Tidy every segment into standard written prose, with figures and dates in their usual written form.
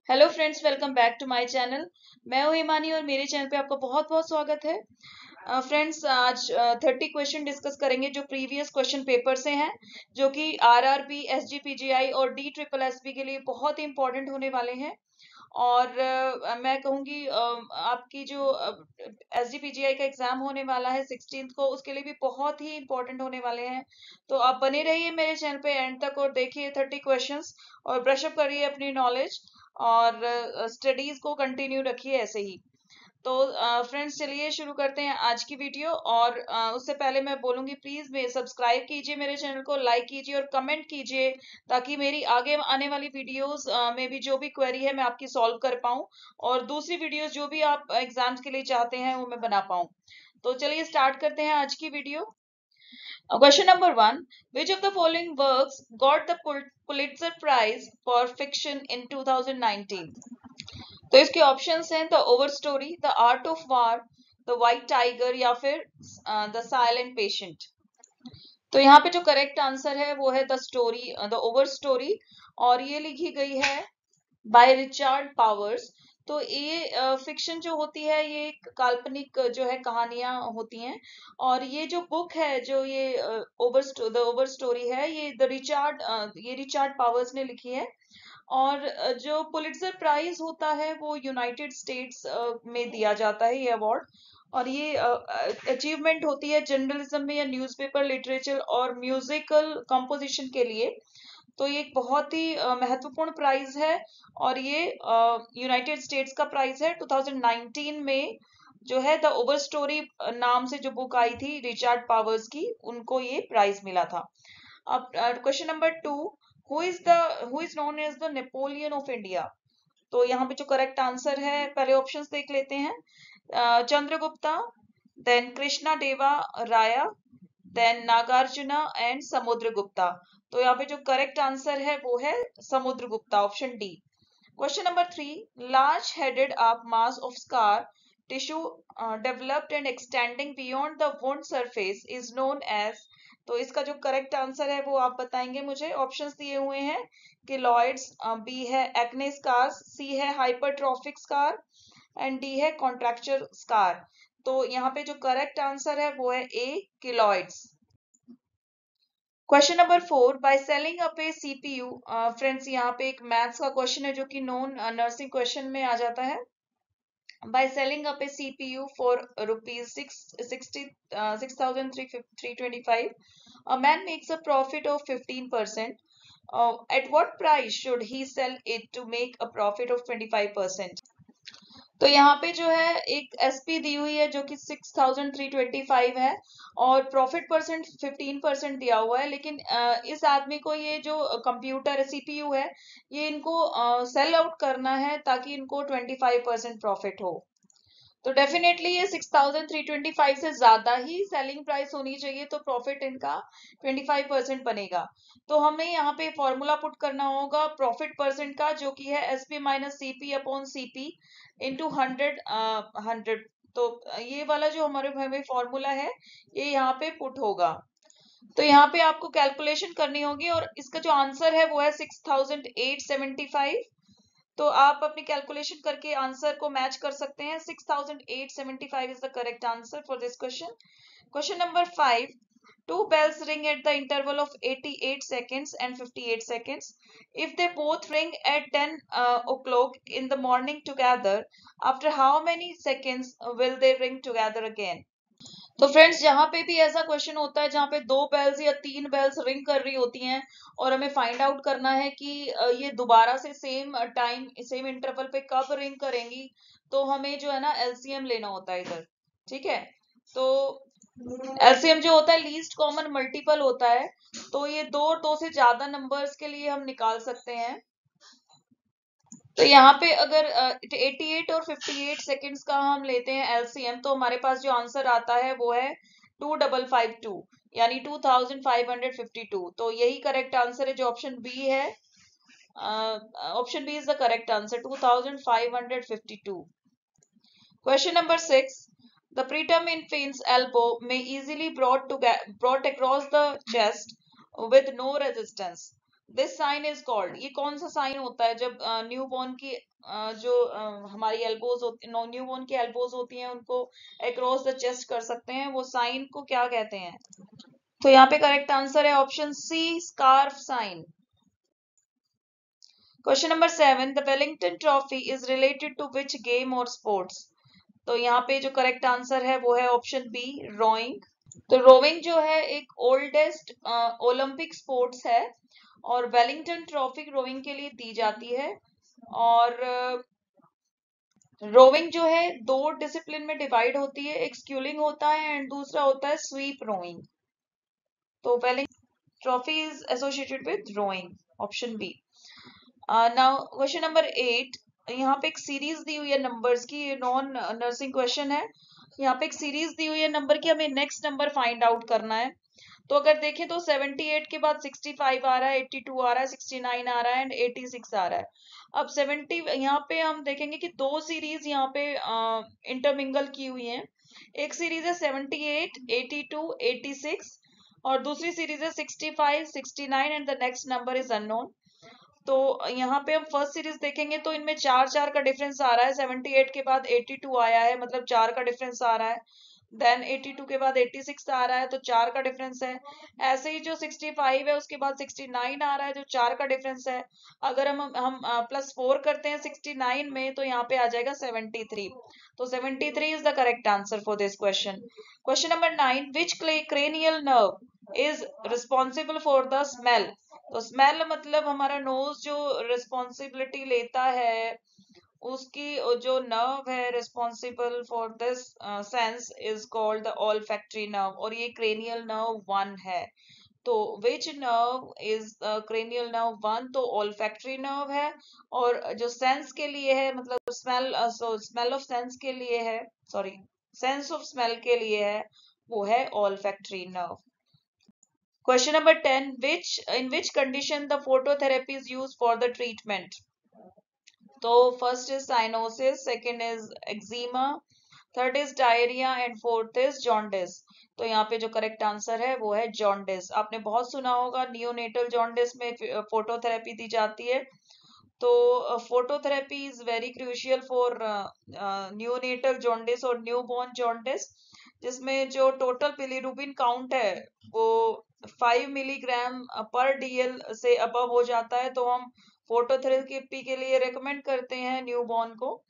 Hello friends, welcome back to my channel. मैं हूं हिमानी और मेरे चैनल पे आपका बहुत बहुत स्वागत है। फ्रेंड्स, आज 30 क्वेश्चन डिस्कस करेंगे जो प्रीवियस क्वेश्चन पेपर से हैं, जो कि आरआरबी, एसजीपीजीआई और डी ट्रिपल एसपी के लिए बहुत ही इंपॉर्टेंट होने वाले हैं। और मैं कहूंगी आपकी जो एसजीपीजीआई का एग्जाम होने वाला है 16 को, उसके लिए भी बहुत ही इंपॉर्टेंट होने वाले हैं। तो आप बने रहिए मेरे चैनल पे एंड तक और देखिए 30 क्वेश्चंस और ब्रशअप करिए अपनी नॉलेज और स्टडीज को कंटिन्यू रखिए ऐसे ही। तो फ्रेंड्स, चलिए शुरू करते हैं आज की वीडियो। और उससे पहले मैं बोलूंगी, प्लीज मे सब्सक्राइब कीजिए मेरे चैनल को, लाइक कीजिए और कमेंट कीजिए, ताकि मेरी आगे आने वाली वीडियोस में भी जो भी क्वेरी है मैं आपकी सॉल्व कर पाऊं, और दूसरी वीडियोस जो भी आप एग्जाम्स के लिए चाहते हैं वो मैं बना पाऊं। तो चलिए स्टार्ट करते हैं आज की video. Question number one: Which of the following works got the Pulitzer Prize for Fiction in 2019? तो इसके ऑप्शंस हैं the over story, the art of war, the white tiger या फिर द साइलेंट पेशेंट। तो यहाँ पे जो करेक्ट आंसर है वो है the story, the over story, और ये लिखी गई है बाय रिचर्ड पावर्स। तो ये फिक्शन जो होती है, ये एक काल्पनिक जो है कहानियां होती हैं। और ये जो बुक है, जो ये द ओवर स्टोरी है, ये रिचर्ड पावर्स ने लिखी है। और जो पुलिट्जर प्राइज होता है वो यूनाइटेड स्टेट्स में दिया जाता है, ये अवार्ड। और ये अचीवमेंट होती है जर्नलिज्म में या न्यूज़पेपर लिटरेचर और म्यूजिकल कंपोजिशन के लिए। तो ये एक बहुत ही महत्वपूर्ण प्राइज है। और ये यूनाइटेड स्टेट्स का प्राइज है। 2019 में जो है द ओवर स्टोरी नाम से जो बुक आई थी रिचर्ड पावर्स की, उनको ये प्राइज मिला था। अब question number two: who is known as the Napoleon of India? तो यहाँ पे जो करेक्ट आंसर है, पहले ऑप्शंस देख लेते हैं। चंद्रगुप्ता, देन कृष्णा देवा राया, देन नागार्जुना एंड समुद्रगुप्ता। तो यहाँ पे जो करेक्ट आंसर है वो है Samudragupta, option D. Question number three: large heaped up mass of scar tissue developed and extending beyond the wound surface is known as. तो इसका जो करेक्ट आंसर है वो आप बताएंगे मुझे। ऑप्शंस दिए हुए हैं कि लॉयड्स, बी है एक्ने स्कार, सी है हाइपरट्रॉफिक स्कार एंड डी है कॉन्ट्रैक्चर स्कार। तो यहाँ पे जो करेक्ट आंसर है वो है A, keloids. Question number four: by selling up a CPU. Friends, यहाँ पे एक मैथ्स का क्वेश्चन है जो कि नॉन नर्सिंग क्वेश्चन में आ जाता है। By selling up a CPU for rupees 6,325, a man makes a profit of 15%. At what price should he sell it to make a profit of 25%? तो यहाँ पे जो है एक एसपी दी हुई है जो कि 6,325 है, और प्रॉफिट परसेंट 15% दिया हुआ है। लेकिन इस आदमी को ये जो कंप्यूटर है, सीपीयू है, ये इनको सेल आउट करना है ताकि इनको 25% प्रॉफिट हो। तो डेफिनेटली ये 6,325 से ज्यादा ही सेलिंग प्राइस होनी चाहिए, तो प्रॉफिट इनका 25% बनेगा। तो हमें यहाँ पे फॉर्मूला पुट करना होगा प्रॉफिट परसेंट का, जो कि है SP minus CP upon CP into 100। तो ये वाला जो हमारे हमें फॉर्मूला है, ये यहाँ पे पुट होगा। तो यहाँ पे आपको कैलकुलेशन करनी होगी, और इसका जो आंसर है वो है 6,875। तो आप अपनी कैलकुलेशन करके आंसर को मैच कर सकते हैं। 6,875 is the correct answer for this question. Question number five: two bells ring at the interval of 88 seconds and 58 seconds. If they both ring at 10 o'clock in the morning together, after how many seconds will they ring together again? तो friends, जहां पे भी ऐसा question होता है जहां पे दो बेल्स या तीन बेल्स रिंग कर रही होती हैं, और हमें फाइंड आउट करना है कि ये दोबारा से सेम टाइम सेम इंटरवल पे कब रिंग करेंगी, तो हमें जो है ना एलसीएम लेना होता है इधर। ठीक है। तो एलसीएम जो होता है लीस्ट कॉमन मल्टीपल होता है। तो ये दो से ज्यादा नंबर्स के लिए हम निकाल सकते हैं। तो यहाँ पे अगर 88 और 58 सेकेंड्स का हम लेते हैं एलसीएम, तो हमारे पास जो आंसर आता है वो है 2552, यानी 2552। तो यही करेक्ट आंसर है जो ऑप्शन बी है। Option B is the correct answer, 2552। Question number six: the preterm infant's elbow may easily brought across the chest with no resistance. This sign is called, ये कौन सा साइन होता है जब new born की जो हमारी एल्बोज होती, न्यू बॉर्न की एल्बोज होती हैं उनको अक्रॉस द चेस्ट कर सकते हैं, वो साइन को क्या कहते हैं? तो यहाँ पे करेक्ट आंसर है option C, scarf sign. Question number 7, the Wellington trophy is related to which game और स्पोर्ट्स? तो यहाँ पे जो करेक्ट आंसर है वो है ऑप्शन बी, रोइंग। तो रोविंग जो है एक ओल्डेस्ट ओलंपिक स्पोर्ट्स है और वेलिंगटन ट्रॉफी रोविंग के लिए दी जाती है। और रोविंग जो है दो डिसिप्लिन में डिवाइड होती है, एक स्क्यूलिंग होता है एंड दूसरा होता है स्वीप रोइंग। तो Wellington trophy is associated with rowing, option B. Now question number 8, यहाँ पे एक सीरीज दी हुई है नंबर्स की, ये नॉन नर्सिंग क्वेश्चन है। यहाँ पे एक सीरीज दी हुई है नंबर की, हमें नेक्स्ट नंबर फाइंड आउट करना है। तो अगर देखें तो 78 के बाद 65 आ रहा है, 82 आ रहा है, 69 आ रहा है एंड 86 आ रहा है। अब 70 यहाँ पे हम देखेंगे कि दो सीरीज यहाँ पे इंटरमिंगल की हुई हैं। एक सीरीज है 78, 82, 86 और दूसरी सीरीज है 65, 69 and the next number is unknown. तो यहाँ पे हम फर्स्ट सीरीज देखेंगे तो इनमें चार चार का डिफरेंस आ रहा है। 78 के बाद 82 आया है, मतलब चार का डिफरेंस आ रहा है। देन 82 के बाद 86 आ रहा है, तो चार का डिफरेंस है। ऐसे ही जो 65 है उसके बाद 69 आ रहा है, जो चार का डिफरेंस है। अगर हम +4 करते हैं 69 में, तो यहाँ पे आ जाएगा 73। तो 73 is the correct answer for this question. Question number 9, which cranial nerve is responsible for the smell? तो स्मेल मतलब हमारा नोज जो रिस्पॉन्सिबिलिटी लेता है, उसकी जो नर्व है responsible for this sense is called the olfactory nerve, और ये क्रेनियल नर्व 1 है। तो which nerve is cranial nerve 1? तो ऑल्फैक्टरी नर्व है। और जो सेंस के लिए है, मतलब स्मेल, स्मेल ऑफ सेंस के लिए है, सॉरी, सेंस ऑफ स्मेल के लिए है, वो है olfactory nerve. Question number 10, in which condition the phototherapy is used for the treatment? तो first is cyanosis, second is eczema, third is diarrhoea and fourth is jaundice. तो यहाँ पे जो करेक्ट आंसर है वो है जॉन्डिस। आपने बहुत सुना होगा नियोनेटल जॉन्डिस में फोटोथेरेपी दी जाती है। तो phototherapy is very crucial for neonatal jaundice और न्यूबॉर्न जॉन्डिस, जिसमें जो टोटल बिलीरुबिन काउंट है वो 5 मिलीग्राम पर डीएल से अबव हो जाता है, तो हम फोटोथेरेपी के लिए रेकमेंड करते हैं न्यूबॉर्न को।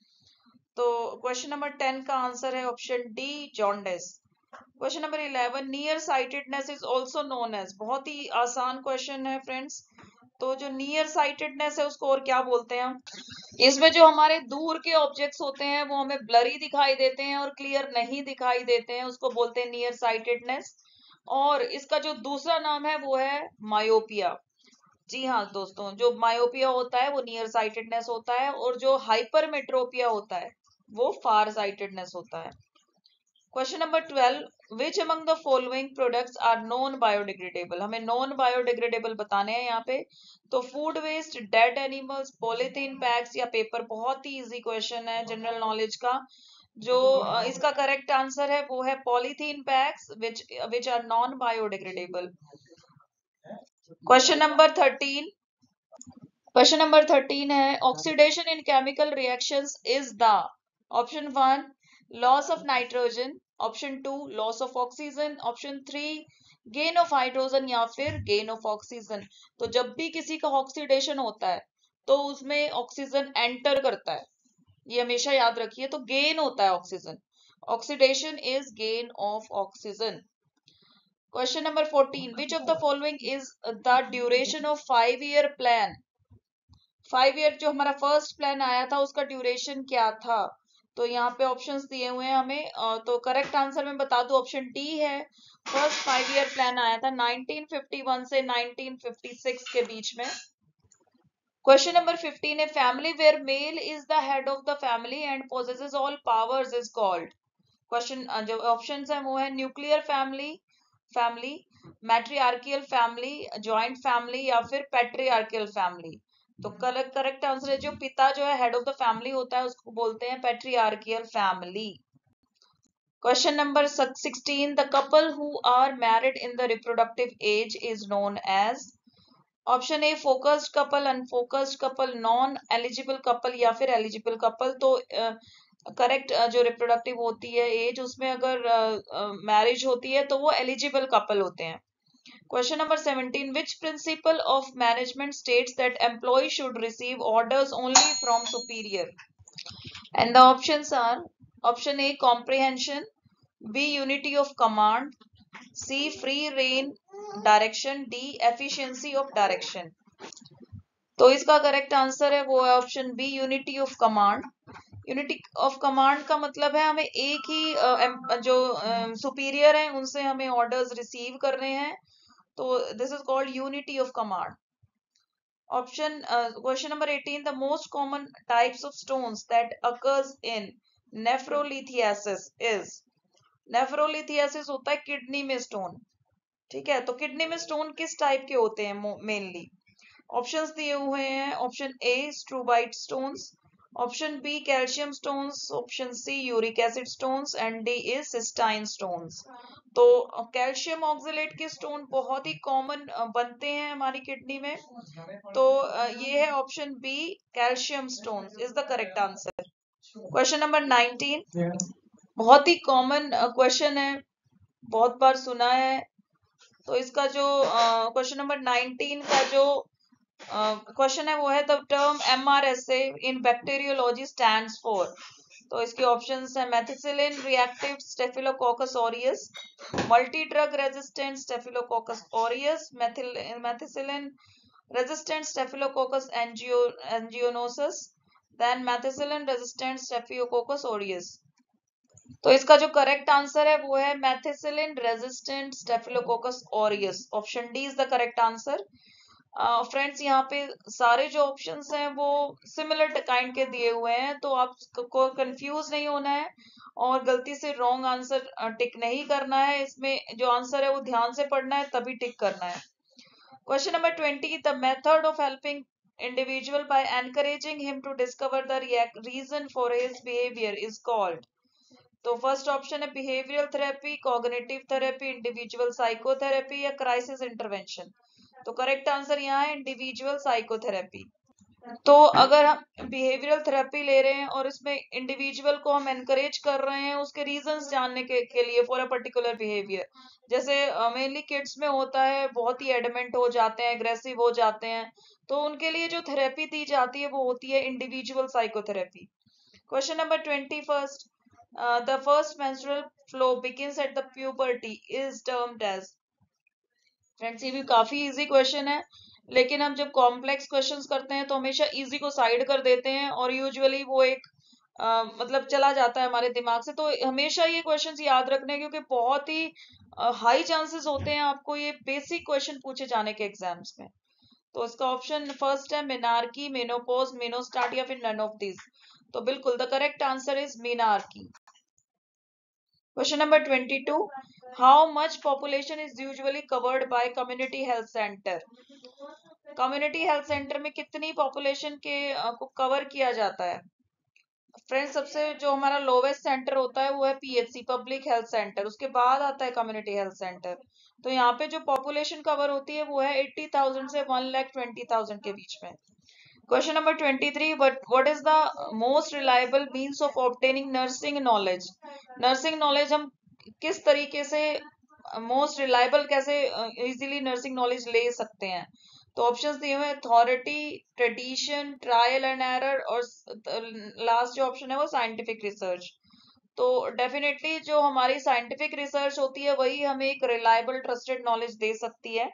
तो क्वेश्चन नंबर 10 का आंसर है option D, jaundice. Question number 11, near sightedness is also known as, बहुत ही आसान क्वेश्चन है फ्रेंड्स। तो जो नियर साइटेडनेस है उसको और क्या बोलते हैं हम? इसमें जो हमारे दूर के ऑब्जेक्ट्स होते हैं वो हमें ब्लरी दिखाई देते हैं और क्लियर नहीं दिखाई देते हैं, उसको बोलते हैं नियर साइटेडनेस। और इसका जो दूसरा नाम है वो है मायोपिया। जी हाँ दोस्तों, जो मायोपिया होता है वो नियर साइटेडनेस होता है, और जो हाइपरमेट्रोपिया होता है वो फार साइटेडनेस होता है। Question number 12, which among the following products are non biodegradable? हमें नॉन बायोडिग्रेडेबल बताने हैं यहाँ पे। तो food waste, dead animals, polythene bags या पेपर। बहुत ही इजी क्वेश्चन है जनरल नॉलेज का। जो इसका करेक्ट आंसर है वो है polythene bags which are non biodegradable. Question number 13, question number 13 है, oxidation in chemical reactions is the, option 1 loss of nitrogen, option 2 loss of oxygen, option 3 gain of hydrogen या फिर gain of oxygen. तो जब भी किसी का oxidation होता है तो उसमें ऑक्सीजन एंटर करता है, ये हमेशा याद रखिए। तो गेन होता है oxygen, oxidation is gain of oxygen. Question number 14, which of the following is the duration of 5 year plan? 5 year जो हमारा फर्स्ट प्लान आया था उसका ड्यूरेशन क्या था? तो यहाँ पे ऑप्शंस दिए हुए हैं हमें। तो करेक्ट आंसर मैं बता दूं, ऑप्शन डी है। फर्स्ट 5 ईयर प्लान आया था 1951 से 1956 के बीच में। क्वेश्चन नंबर 15 है, family where male is the head of the family and possesses all powers is called. Question जो ऑप्शंस है वो है nuclear family, family, matriarchal family, joint family या फिर पैट्रियार्कियल फैमिली। तो करेक्ट आंसर है जो पिता जो है हेड ऑफ द फैमिली होता है उसको बोलते हैं patriarchal family. Question number 16, the couple who are married in the reproductive age is known as. Option A focused couple, unfocused couple, non eligible couple या फिर एलिजिबल कपल। तो correct जो reproductive होती है एज, उसमें अगर मैरिज होती है तो वो एलिजिबल कपल होते हैं। Question number 17. Which principle of management states that employee should receive orders only from superior? And the options are: option A comprehension, B unity of command, C free rein direction, D efficiency of direction। तो इसका correct answer है वो है option B unity of command. Unity of command का मतलब है हमें एक ही जो सुपीरियर है उनसे हमें ऑर्डर्स रिसीव करने हैं, तो this is called unity of command. Option question number 18, the most common types of stones that occurs in nephrolithiasis is. Nephrolithiasis होता है किडनी में स्टोन, ठीक है। तो किडनी में स्टोन किस टाइप के होते हैं मेनली? ऑप्शंस दिए हुए हैं। Option A struvite stones, option B calcium stones, option C uric acid stones and D is cystine stones. तो कैल्शियम ऑक्सलेट के स्टोन बहुत ही कॉमन बनते हैं हमारी किडनी में, तो ये है option B calcium stones is the correct answer. Question number 19, बहुत ही कॉमन क्वेश्चन है, बहुत बार सुना है। तो इसका जो क्वेश्चन नंबर 19 का जो क्वेश्चन है वो है the term MRSA in bacteriology stands for. तो इसके ऑप्शंस है methicillin reactive staphylococcus aureus, multi drug resistant staphylococcus aureus, methicillin resistant staphylococcus angionosis, then methicillin resistant staphylococcus aureus. तो इसका जो करेक्ट आंसर है वो है methicillin resistant staphylococcus aureus. Option D is the correct answer. Friends यहाँ पे सारे जो ऑप्शंस हैं वो सिमिलर काइंड के दिए हुए हैं, तो आपको कंफ्यूज नहीं होना है और गलती से रॉन्ग आंसर टिक नहीं करना है। इसमें जो आंसर है वो ध्यान से पढ़ना है तभी टिक करना है। Question number 20, the method of helping individual by encouraging him to discover the reason for his behaviour is called. तो फर्स्ट ऑप्शन है behavioural therapy, cognitive therapy, individual psychotherapy या क्राइसिस इंटरवेंशन। तो करेक्ट आंसर यहाँ है individual psychotherapy. तो अगर हम behavioural therapy ले रहे हैं और इसमें इंडिविजुअल को हम एनकरेज कर रहे हैं उसके रीजंस जानने के लिए फॉर अ पर्टिकुलर बिहेवियर, जैसे मेनली किड्स में होता है बहुत ही एडमेंट हो जाते हैं, एग्रेसिव हो जाते हैं, तो उनके लिए जो थेरेपी दी जाती है वो होती है individual psychotherapy. Question number 21, the first menstrual flow begins at the puberty is termed as. Friends ये भी काफी इजी क्वेश्चन है, लेकिन हम जब कॉम्प्लेक्स क्वेश्चंस करते हैं तो हमेशा इजी को साइड कर देते हैं और यूजुअली वो एक मतलब चला जाता है हमारे दिमाग से। तो हमेशा ये क्वेश्चंस याद रखने, क्योंकि बहुत ही हाई चांसेस होते हैं आपको ये बेसिक क्वेश्चन पूछे जाने के एग्जाम्स में। तो इसका ऑप्शन फर्स्ट है मेनार्की, मेनोपॉज, मेनोस्टार्ट या फिर नन ऑफ दिस। तो बिल्कुल the correct answer is menarche. Question number 22. How much population is usually covered by community health center? Community health centre में कितनी पॉपुलेशन के को कवर किया जाता है? फ्रेंड्स सबसे जो हमारा लोवेस्ट सेंटर होता है वो है PHC, पब्लिक हेल्थ सेंटर, उसके बाद आता है कम्युनिटी हेल्थ सेंटर। तो यहाँ पे जो पॉपुलेशन कवर होती है वो है 80,000 से 1,20,000 के बीच में। Question number 23. What is the most reliable means of obtaining nursing knowledge? Nursing knowledge हम किस तरीके से मोस्ट रिलायबल कैसे इजीली नर्सिंग नॉलेज ले सकते हैं? तो ऑप्शंस दिए हुए authority, tradition, trial and error और लास्ट जो ऑप्शन है वो साइंटिफिक रिसर्च। तो डेफिनेटली जो हमारी साइंटिफिक रिसर्च होती है वही हमें एक रिलायबल ट्रस्टेड नॉलेज दे सकती है,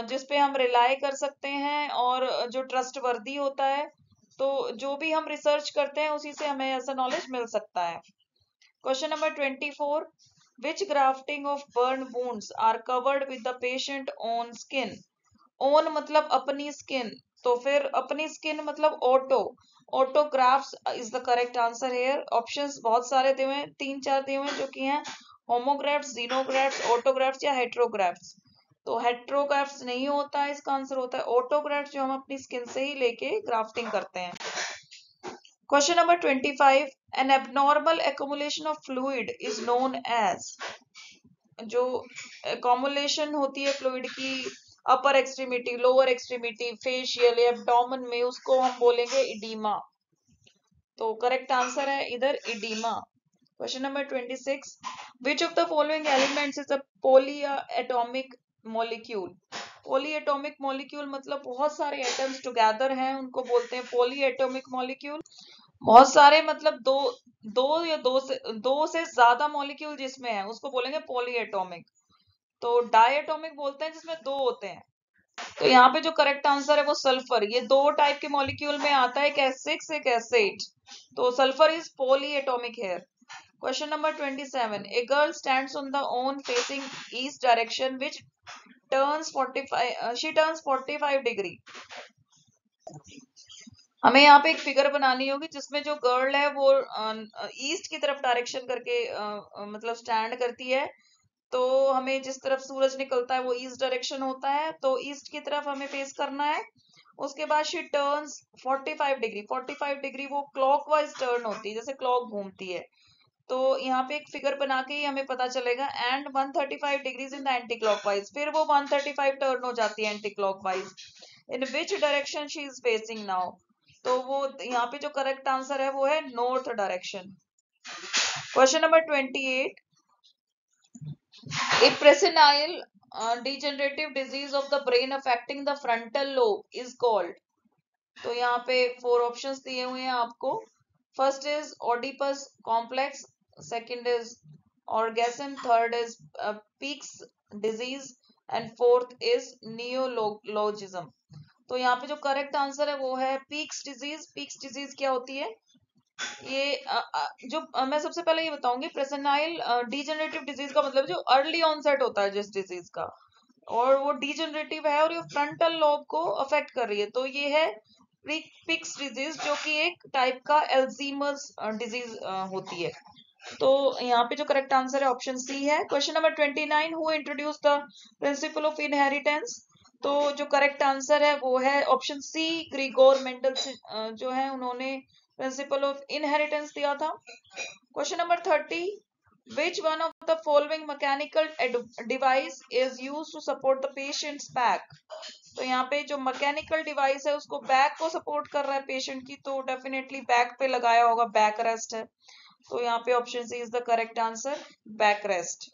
जिसपे हम रिलाय कर सकते हैं और जो ट्रस्ट वर्दी होता है। तो जो भी हम रिसर्च करते हैं उसी से हमें ऐसा नॉलेज मिल सकता है। Question number 24, which grafting of burn wounds are covered with the patient own skin? Own मतलब अपनी स्किन, तो फिर अपनी स्किन मतलब autografts is the correct answer here. Options बहुत सारे दिए हुए हैं, 3-4 दिए हुए हैं, जो कि हैं होमोग्राफ्स, जीनोग्राफ्स, ऑटोग्राफ्स या हेट्रोग्राफ्स। तो हेट्रोग्राफ्स नहीं होता है, इसका आंसर होता है ऑटोग्राफ्स, जो हम अपनी स्किन से ही लेके ग्राफ्टिंग करते हैं। Question number 25, an abnormal accumulation of fluid is known as. जो एक्युमुलेशन होती है फ्लूइड की upper extremity, lower extremity, facial या एब्डोमेन में, उसको हम बोलेंगे इडीमा। तो करेक्ट आंसर है इधर oedema. Question number 26, which of the following elements is a polyatomic molecule? Polyatomic molecule मतलब बहुत सारे एटम्स टुगेदर हैं, उनको बोलते हैं पॉलीएटॉमिक मॉलिक्यूल। बहुत सारे मतलब दो दो या दो से ज्यादा मॉलिक्यूल जिसमें है उसको बोलेंगे पॉलीएटॉमिक। तो डायटोमिक बोलते हैं जिसमें दो होते हैं। तो यहाँ पे जो करेक्ट आंसर है वो सल्फर। ये दो टाइप के मॉलिक्यूल में आता है, एक S6 एक S8। तो sulphur is polyatomic here. Question number 27, a girl stands on the own facing east direction which turns 45 she turns 45 degree. हमें यहाँ पे एक फिगर बनानी होगी जिसमें जो गर्ल है वो ईस्ट की तरफ डायरेक्शन करके मतलब स्टैंड करती है। तो हमें जिस तरफ सूरज निकलता है वो ईस्ट डायरेक्शन होता है, तो ईस्ट की तरफ हमें फेस करना है। उसके बाद शी टर्न्स 45 डिग्री। 45 डिग्री वो क्लॉकवाइज टर्न होती है, जैसे क्लॉक घूमती है। तो यहाँ पे एक फिगर बना के ही हमें पता चलेगा। And 135 degrees in the anti clockwise, फिर वो 135 टर्न हो जाती है anti clockwise. In which direction she is facing now? तो वो यहाँ पे जो करेक्ट आंसर है वो है north direction. Question number 28, a presenile degenerative disease of the brain affecting the frontal lobe is called। तो यहाँ पे 4 ऑप्शंस दिए हुए हैं आपको। First is oedipus complex, second is orgasm, third is pick's disease and fourth is neologism. तो यहाँ पे जो करेक्ट आंसर है वो है पीक्स डिजीज। पीक्स डिजीज क्या होती है? ये मैं सबसे पहले ये बताऊंगी, प्रेसेनाइल डीजेनरेटिव डिजीज का मतलब जो अर्ली ऑनसेट होता है जिस डिजीज का, और वो डीजेनरेटिव है और ये फ्रंटल लोब को अफेक्ट कर रही है, तो ये है पिक्स डिजीज, जो कि एक टाइप का एल्जीमर्स डिजीज होती है। तो यहाँ पे जो करेक्ट आंसर है ऑप्शन सी है। Question number 29, who introduce the principle of inheritance? तो जो करेक्ट आंसर है वो है ऑप्शन सी, ग्रिगोर मेंडल जो है उन्होंने प्रिंसिपल ऑफ इनहेरिटेंस दिया था। Question number 30, which one of the following mechanical device is used to support the patient's back? तो यहाँ पे जो मैकेनिकल डिवाइस है उसको बैक को सपोर्ट कर रहा है पेशेंट की, तो डेफिनेटली बैक पे लगाया होगा, बैक रेस्ट है। तो यहाँ पे option C is the correct answer, back rest.